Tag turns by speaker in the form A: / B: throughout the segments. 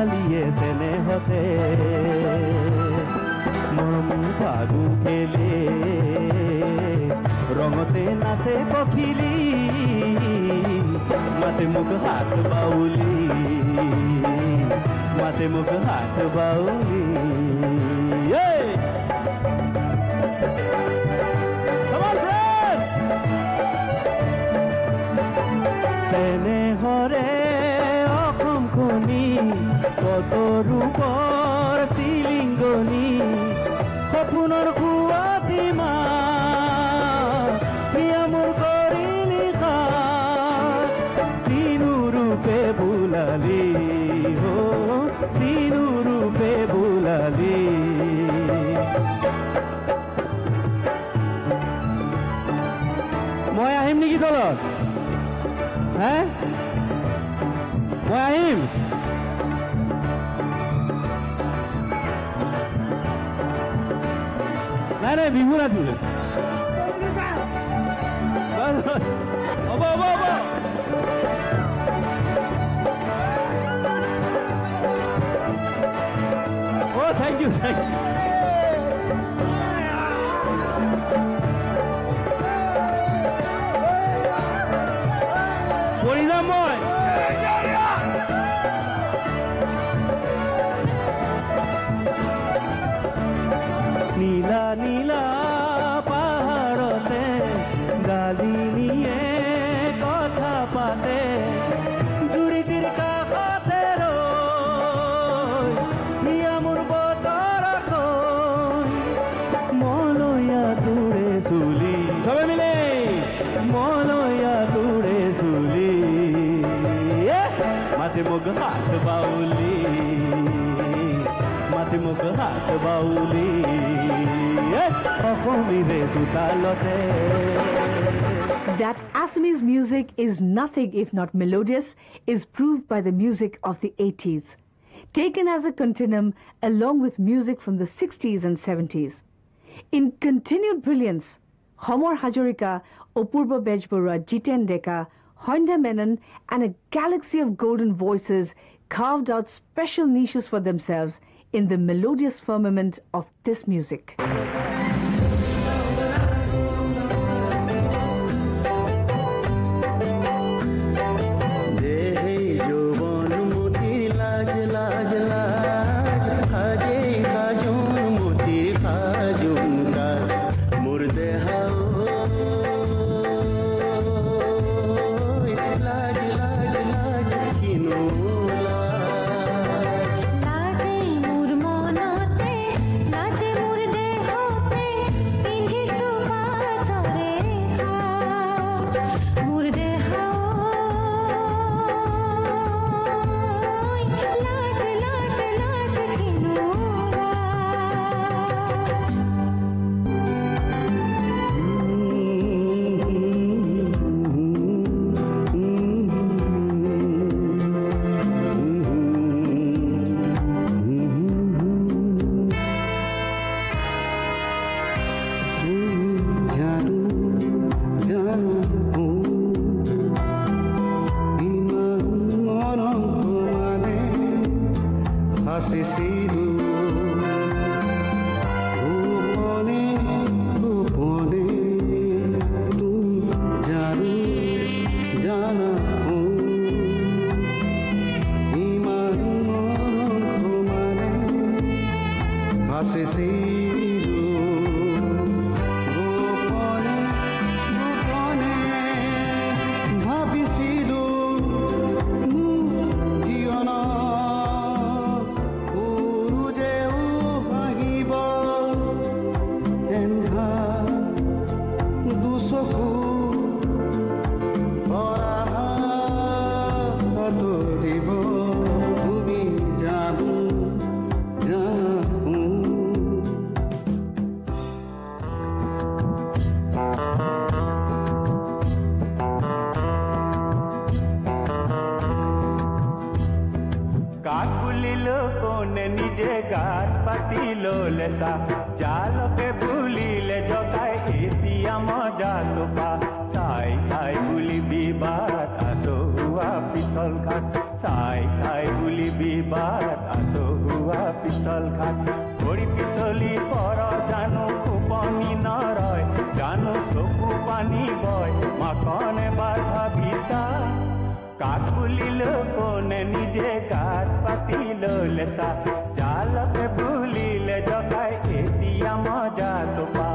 A: ছোৱালীয়ে চেনেহতে মৰম ফাগু খেলে ৰঙতে নাচে পখিলি মাতে মোক হাত বাউলি মাতে মোক হাত বাউলি চেনেহৰে অসমখনি কত ৰূপৰ চিলিংগনি সপোনৰ খুৱাতি মা প্ৰিয়া মোৰ কৰিলি তিনু ৰূপে বুলালি তিনু ৰূপে বুলালি মই আহিম নেকি তলত হে মই আহিম নাই নাই বিহু নাচো হ'ব হ'ব হ'ব অ' থেংক ইউ পৰি যাম মই নীলা নীলা পাহাৰতে গালিনীয়ে কথা পাতে জুৰিটিৰ কাষতে ৰৈ মিয়া মোৰ বতৰকৈ মলয়া তোৰে চুলি চবে মিলে মলয়া তোৰে চুলি মাতে মোক হাত বাউলি মাতে মোক হাত বাউলি অসমীৰে চোতালতে
B: That Assamese music is nothing if not melodious is proved by the music of the 80s, taken as a continuum along with music from the 60s and 70s. In continued brilliance, Homor Hajorika, Opurba Bejborua, Jiten Deka, Honda Menon and a galaxy of golden voices carved out special niches for themselves in the melodious firmament of this music.
A: চাই চাই বুলিবি বাট আছো হোৱা পিছল ঘাট ভৰি পিছলি পৰ জানো খোপনি নৰয় জানো চকু পানী বয় মাকন এবাৰ ভাবিছা কাক বুলিলো কোনে নিজে গাত পাতি ললে চা জালকে বুলিলে জগাই এতিয়া মজাটো পা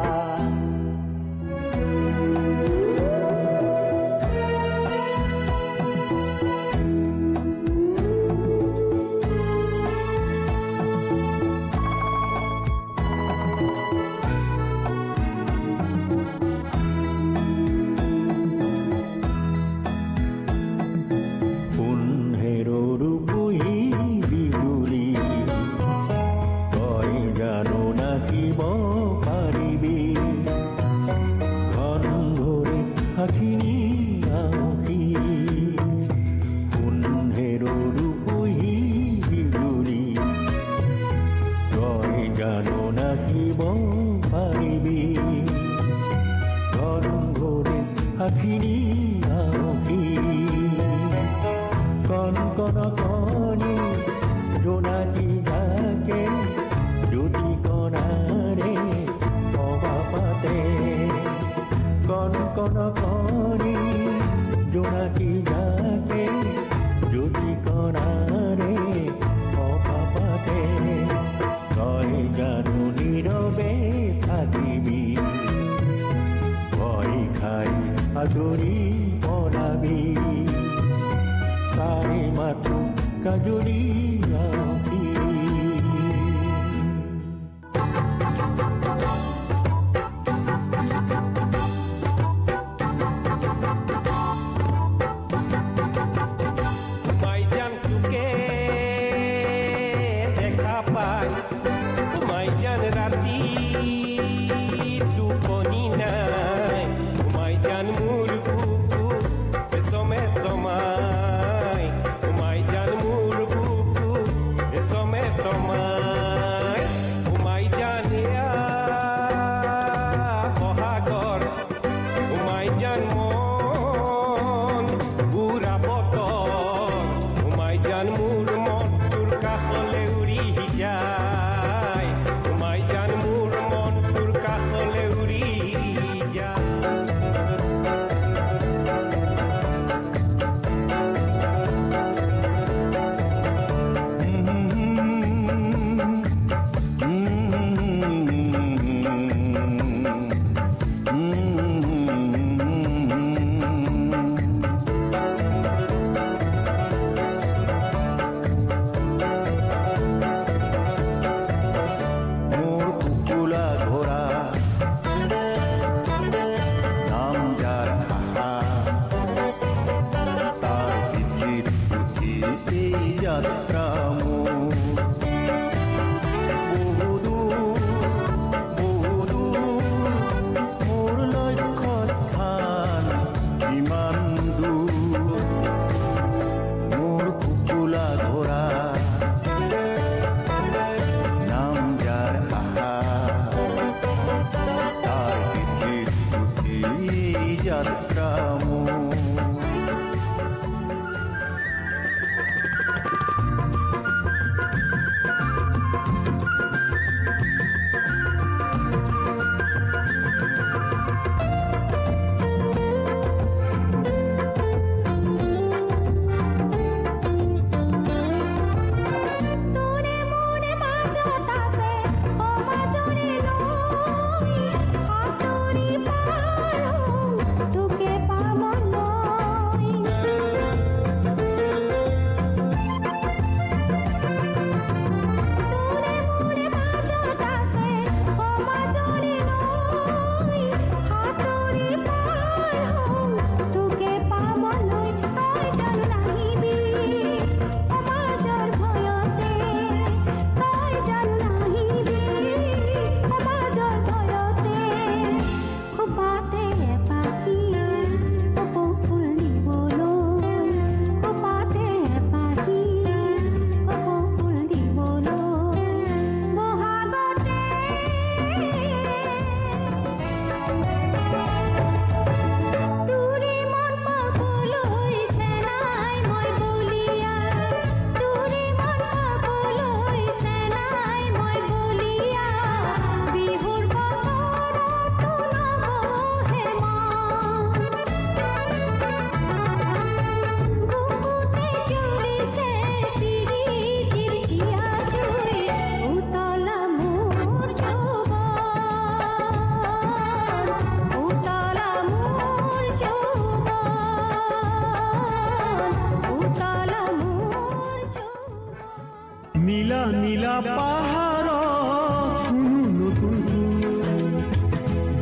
C: নীলা পাহাৰত শুনো নতুন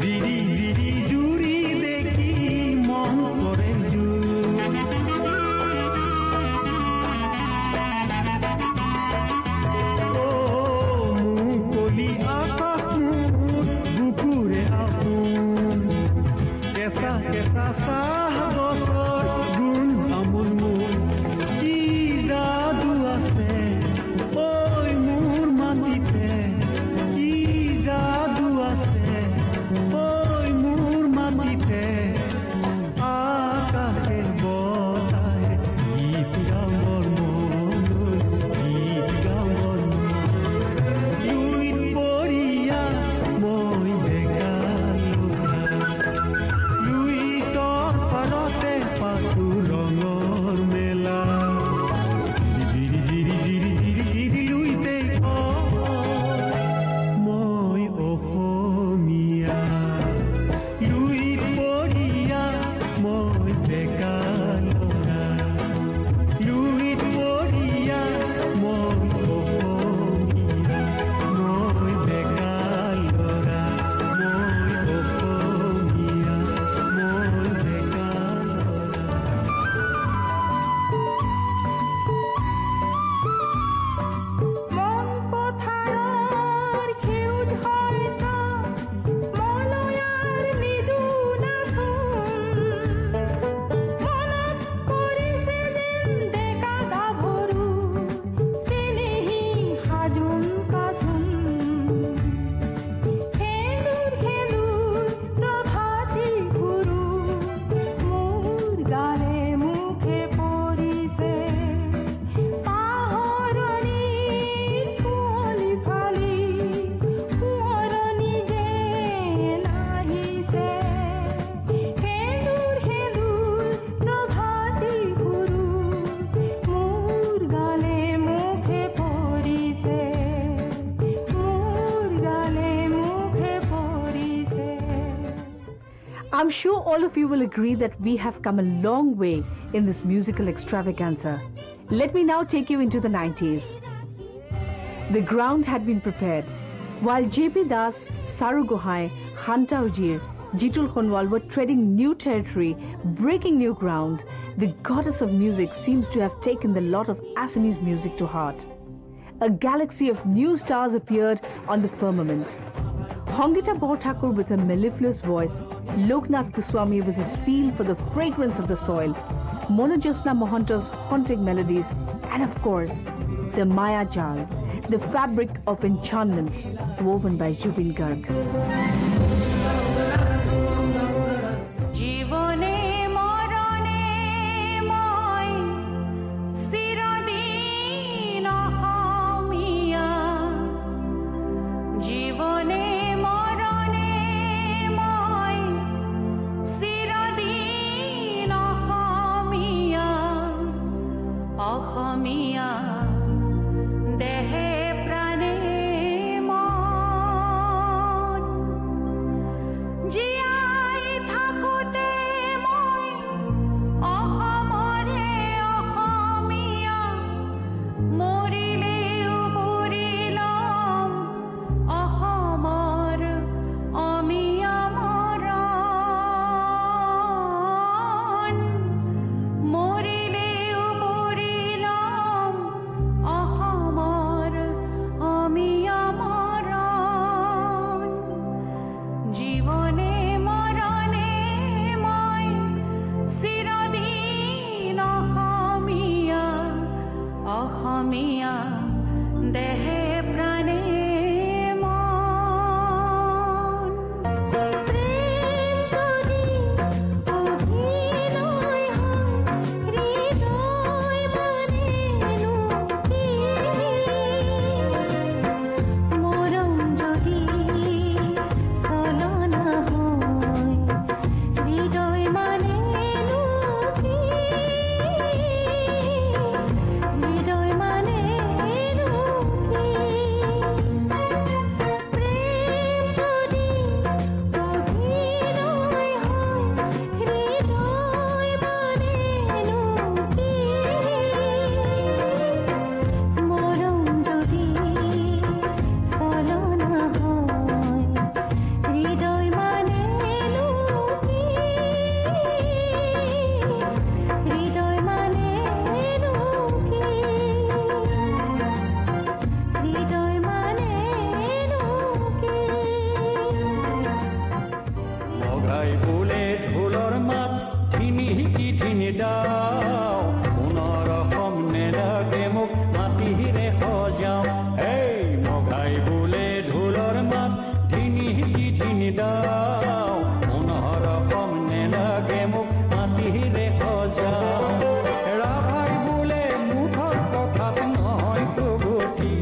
C: জিৰি জিৰি জুৰি দেখি মন কৰে মুকলি আকাশ মোৰ বুকুৰে আপোন কেঁচা কেঁচা চাহ গছৰ গুণ তামোল মোৰ কি যাদু আছে ঐ মোৰ মাটিতে কি যাদু আছে ঐ মোৰ মাটিতে আকাশে বতাহে গীত গাবৰ মনলৈ গীত গাবৰ লুইত পৰিয়া মই ডেকা ল'ৰা লুইতৰ পাৰতে পাতো ৰঙৰ মেলা জিৰি জিৰি জিৰি জিৰি জিৰি লুইতে মই অসমীয়া লুইত পৰিয়া মই ডেকা ল'ৰা লুইত পৰিয়া মই অসমীয়া মই ডেকা ল'ৰা মই অসমীয়া মই ডেকা
D: মন পথাৰৰ সেউজ শস্য মলয়াৰ মৃদু নাচোন মনত পৰিছে যেন ডেকা গাভৰু চেনেহী সাজোন কাচোন খেলুৰ খেলুৰ প্ৰভাতী গুৰু মোৰ গানে মুখে পৰিছে পাহৰণিৰ কুঁৱলী ফালি সোঁৱৰণি যে নাহিছে খেলুৰ খেলুৰ প্ৰভাতী গুৰু মোৰ গানে মুখে পৰিছে মোৰ গানে মুখে পৰিছে
B: I'm sure all of you will agree that we have come a long way in this musical extravaganza. Let me now take you into the 90s. The ground had been prepared. While J.P. Das, Saru Gohai, Hanta Ujir, Jitul Khonwal were treading new territory, breaking new ground, the goddess of music seems to have taken the lot of Assamese music to heart. A galaxy of new stars appeared on the firmament. Hongita Borthakur with her mellifluous voice, Loknath Goswami with his feel for the fragrance of the soil, Monojosna Mohanta's haunting melodies, and of course, the Maya Jal, the fabric of enchantments woven by Jubin Garg.
D: জীবনে মরণে মই চিরদিন অসমীয়া জীবনে মরণে মই চিরদিন অসমীয়া অসমীয়া দেহে প্ৰাণে মন জীয়াই থাকোঁতে মই অসমৰে অসমীয়া মৰিলেও বুৰি ল'ম অসমৰ অমিয়া মৰণ মৰিলেও বুৰি ল'ম অসমৰ অমিয়া মৰণ জীবনে মৰণে মই চিৰদিন অসমীয়া অসমীয়া দেহে প্ৰাণে মন প্ৰেম যদি অভিনয় হয় হৃদয় মানেনো কি মৰম যদি চলনা হয় হৃদয় মানেনো কি হৃদয় মানেনো কি
A: নেলাগে মোক মাটিৰে সজাও এই মঘাই বোলে ঢোলৰ মাত ধিনি ধিনি দাও মনৰ ৰকম নেলাগে মোক মাটিৰে সজাও ৰাভাই বোলে মুঠৰ কথাত নহয় প্ৰগতি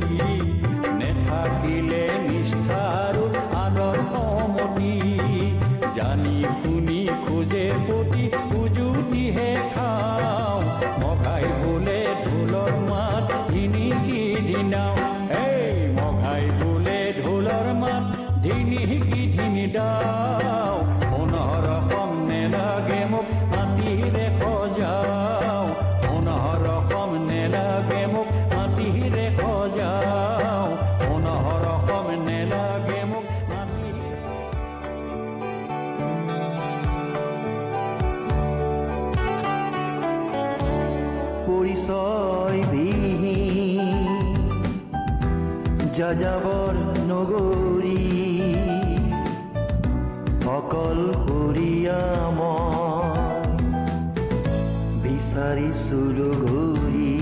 A: নেথাকিলে নিষ্ঠাৰো আদৰ সমতি জানি শুনি খোজে পতি উজুতিহে খাওঁ মঘাই বোলে ঢোলৰ মাত ধিনি ধিনাও এই মঘাই বোলে ঢোলৰ মাত ধিনি ধিনি দাও মনৰ ৰকম নেলাগে মোক মাটিৰে সজাও মনৰ ৰকম নেলাগে মোক মাটিৰে সজাও মনৰ ৰকম নেলাগে মোক
E: পৰিচয় বিহীন যাযাবৰ নগৰী অকলশৰীয়া মই বিচাৰিছিলোঁ ঘূৰি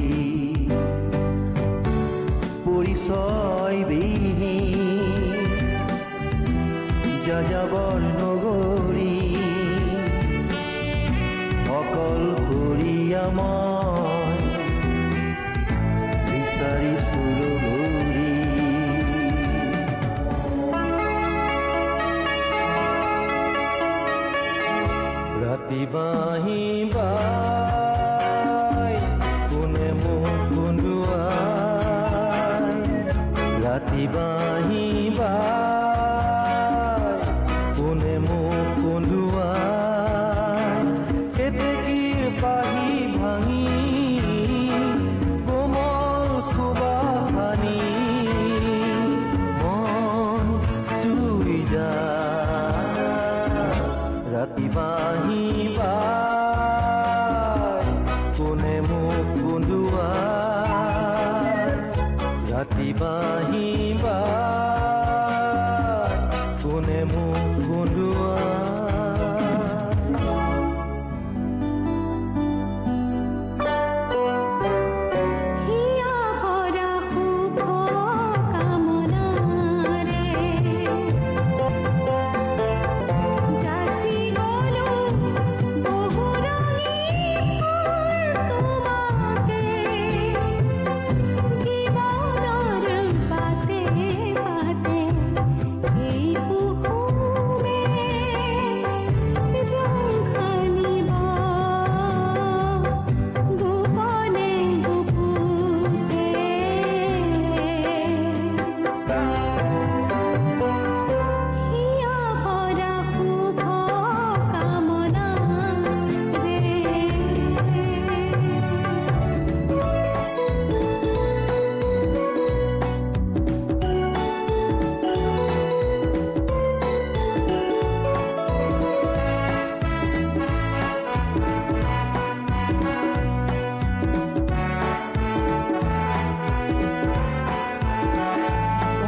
E: পৰিচয় বিহীন যাযাবৰ নগৰী অকলশৰীয়া মই বিচাৰিছিলোঁ ঘূৰি ৰাতি বাঁহী বাই কোনে মোক কন্দুৱাই ৰাতি বাঁহী বাই কোনে মোক কন্দুৱাই কেতেকীৰ পাহি ভাঙি কোমল খোবা ভানি মন চুই যায় ৰাতি বাঁহী বাই কোনে মোক কন্দুৱাই ৰাতি বাঁহী বাই কোনে মোক কন্দুৱাই
D: হিয়া ভৰা শুভ কামনাৰে যাচি গলো বহু ৰঙী ফুল তোমাকে জীৱনৰ বাটে বাটে এই কুসুমে ৰং সানিব গোপনে গুপুতে হিয়া ভৰা শুভ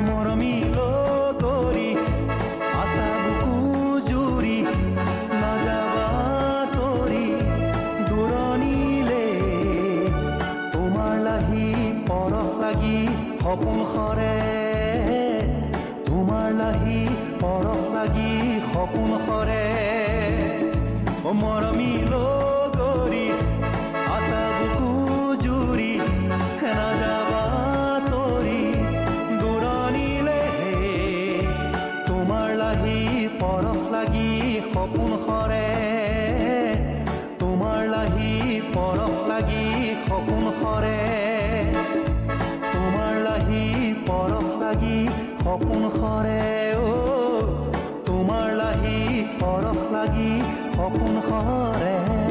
A: মৰমিল কৰি আশা বুকু জুৰি নাযাবা তৰি দূৰণিলে তোমাৰ লাহি পৰশ লাগি সপোন সৰে তোমাৰ লাহি পৰশ লাগি সপোন সৰে মৰমিল কৰি আশা বুকু জুৰি নাযাবা তৰি দূৰণিলে তোমাৰ লাহি পৰশ লাগি সপোন সৰে তোমাৰ লাহি পৰশ লাগি সপোন সৰে তোমাৰ লাহি পৰশ লাগি সপোন সৰে তোমাৰ লাহি পৰশ লাগি সপোন সৰে